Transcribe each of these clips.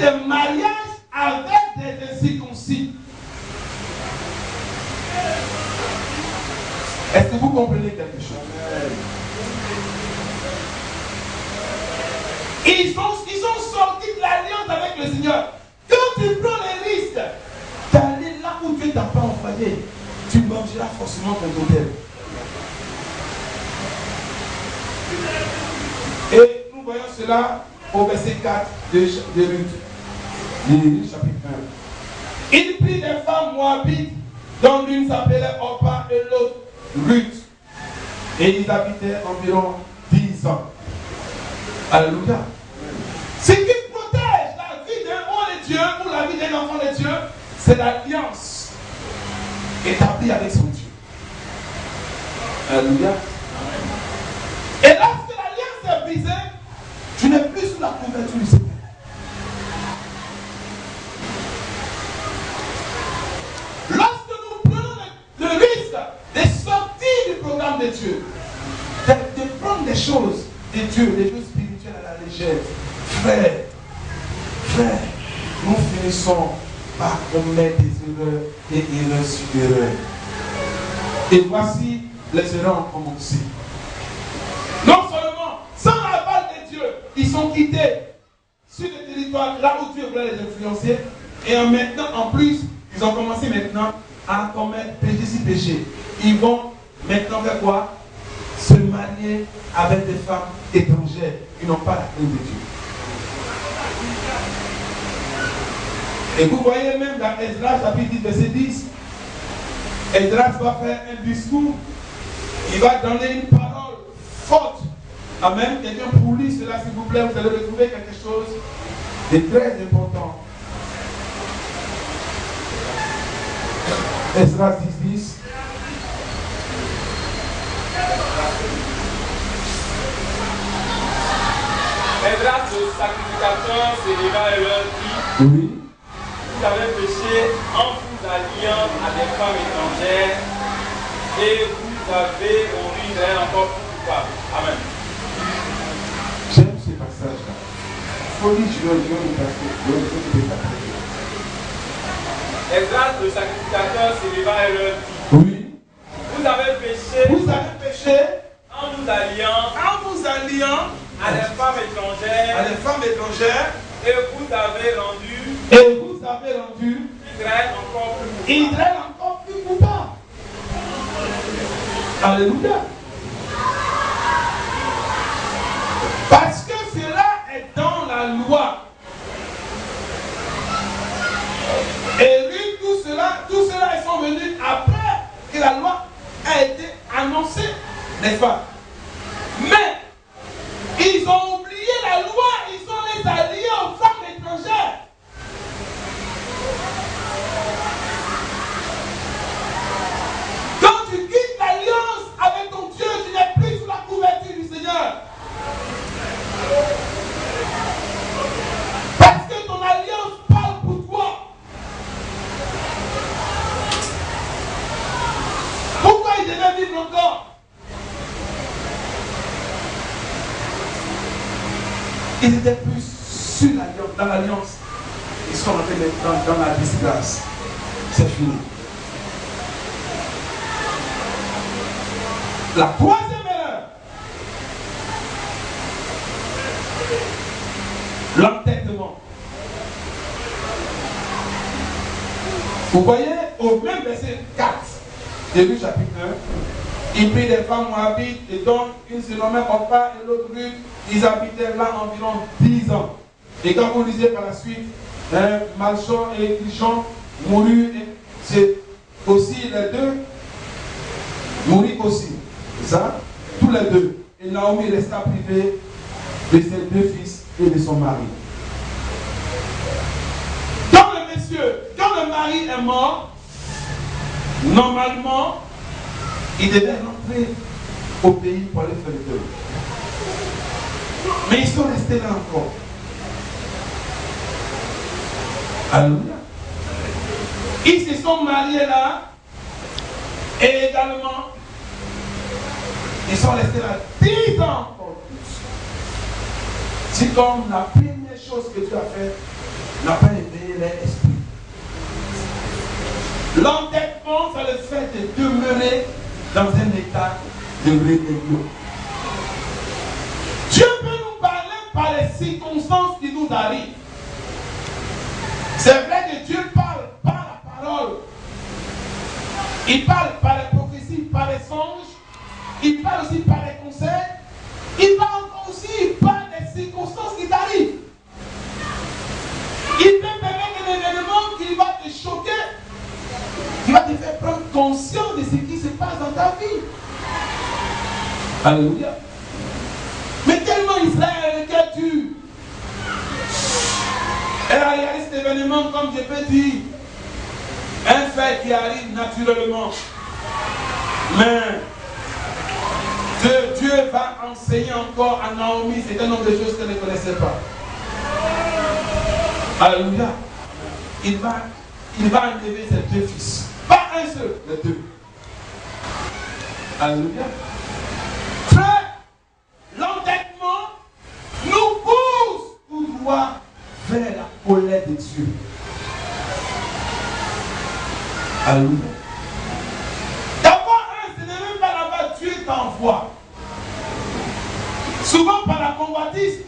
des mariages avec des incirconcis. Est-ce que vous comprenez quelque chose? Ils sont sortis de l'alliance avec le Seigneur. Quand tu prends les risques d'aller là où Dieu t'a pas envoyé, tu mangeras forcément ton hôtel. Et nous voyons cela au verset 4 de Ruth, chapitre 1. Il prit des femmes moabites, dont l'une s'appelait Orpa et l'autre Ruth. Et ils habitaient environ 10 ans. Alléluia. Ce qui protège la vie d'un homme de Dieu ou la vie d'un enfant de Dieu, c'est l'alliance établie avec son Dieu. Alléluia. Et lorsque l'alliance est brisée, tu n'es plus sous la couverture du Seigneur. Lorsque nous prenons le risque de sortir du programme de Dieu, de prendre des choses de Dieu, des choses spirituelles à la légère, frère, nous finissons par commettre des erreurs et erreurs sur erreurs. Et voici les erreurs ont commencé. Non seulement, sans l'aval de Dieu, ils sont quittés sur le territoire là où Dieu voulait les influencer. Et maintenant, en plus, ils ont commencé maintenant à commettre péché sur péché. Ils vont maintenant faire quoi? Se marier avec des femmes étrangères qui n'ont pas la crainte de Dieu. Et vous voyez même dans Esdras chapitre 10, verset 10, Esdras va faire un discours, il va donner une parole forte. Amen. Quelqu'un pour lire cela, s'il vous plaît, vous allez retrouver quelque chose de très important. Esdras 10, 10. Esdras, le sacrificateur, s'éleva et leur dit, Oui. vous avez péché en vous alliant à des femmes étrangères et vous avez honré Israël encore plus coupable. Amen. J'aime ce passage-là. Il faut lire, je vais le passer. Esdras, le sacrificateur, s'éleva et leur dit, Oui. vous avez péché en vous alliant à des femmes étrangères et vous avez rendu Israël encore plus coupable. Alléluia. Parce que cela est dans la loi. Et lui, tout cela, ils sont venus après que la loi a été annoncée, n'est-ce pas? Mais ils ont oublié la loi, ils sont les alliés aux femmes étrangères. Quand tu quittes l'alliance avec ton Dieu, tu n'es plus sous la couverture du Seigneur. Parce que ton alliance parle pour toi. Pourquoi il devait vivre encore? Ils étaient plus sur l'alliance, dans l'alliance. Ils sont rentrés dans la disgrâce. C'est fini. La troisième erreur, l'entêtement. Vous voyez, au même verset 4, début chapitre 1, il prit des femmes moabites et dont une se nommait Orpa et l'autre Ruth. Ils habitaient là environ 10 ans. Et quand vous lisez par la suite, Malchon et Kishon moururent, c'est aussi les deux moururent aussi. C'est ça? Tous les deux. Et Naomi resta privée de ses deux fils et de son mari. Quand le mari est mort, normalement, il devait rentrer au pays pour aller faire le deuil. Mais ils sont restés là encore. Alléluia. Ils se sont mariés là. Et également, ils sont restés là 10 ans encore. C'est comme la première chose que tu as fait, n'a pas éveillé leur esprit. L'entêtement, c'est le fait de demeurer dans un état de rébellion. Dieu peut nous parler par les circonstances qui nous arrivent. C'est vrai que Dieu parle par la parole. Il parle par les prophéties, par les songes. Il parle aussi par les conseils. Il parle aussi par les circonstances qui t'arrivent. Il peut permettre un événement qui va te choquer, qui va te faire prendre conscience de ce qui se passe dans ta vie. Alléluia. Mais tellement Israël a le cœur dur. Elle a regardé cet événement comme je peux dire, un fait qui arrive naturellement. Mais Dieu va enseigner encore à Naomi c'est un nombre de choses qu'elle ne connaissait pas. Alléluia. Il va enlever ses deux fils. Pas un seul, mais deux. Alléluia. Frère, l'entêtement nous pousse tout droit vers la colère de Dieu. Alléluia. D'abord, ce n'est même pas là-bas, Dieu t'envoie. Souvent par la convoitise,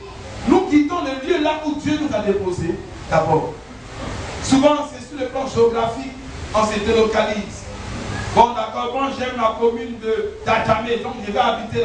nous quittons le lieu là où Dieu nous a déposés. D'abord. Souvent, c'est sur le plan géographique, on se délocalise. Bon, d'accord, moi j'aime la commune de Djamé, donc je vais habiter là.